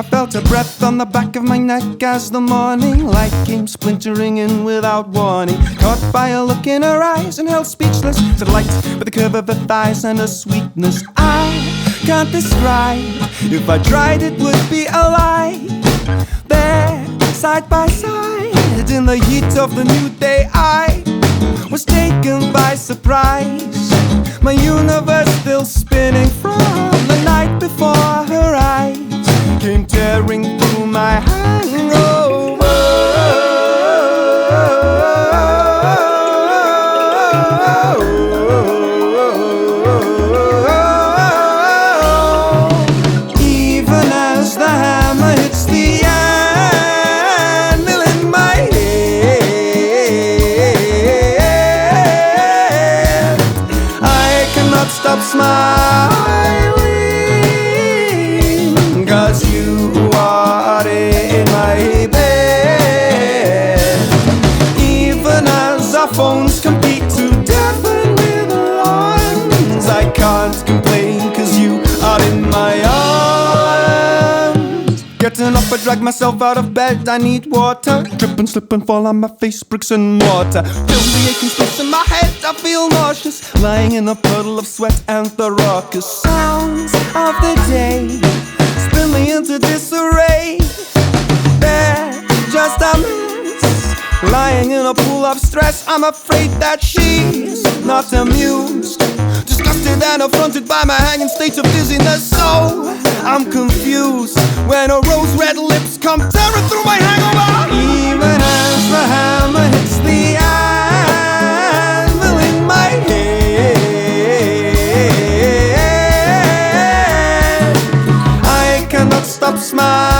I felt a breath on the back of my neck as the morning light came splintering in without warning. Caught by a look in her eyes and held speechless to the light with the curve of her thighs and her sweetness I can't describe. If I tried it would be a lie. There, side by side, in the heat of the new day I was taken by surprise. My universe still spinning from the night before. Her eyes came tearing through my hangover. Even as the hammer hits the anvil in my head, I cannot stop smiling, 'cause you are in my bed. Even as our phones compete to deafen with alarms, I can't complain 'cause you are in my arms. Getting up, I drag myself out of bed, I need water. Trip and slip and fall on my face, bricks and mortar. Feel the aching space in my head, I feel nauseous, lying in a puddle of sweat and the raucous sounds of the day spin me into disarray. They're just a mess, lying in a pool of stress. I'm afraid that she's not amused, disgusted and affronted by my hanging state of dizziness. So I'm confused when her rose-red lips come tearing through my hangover. Even as the hammer hits the anvil in my head, I cannot stop smiling,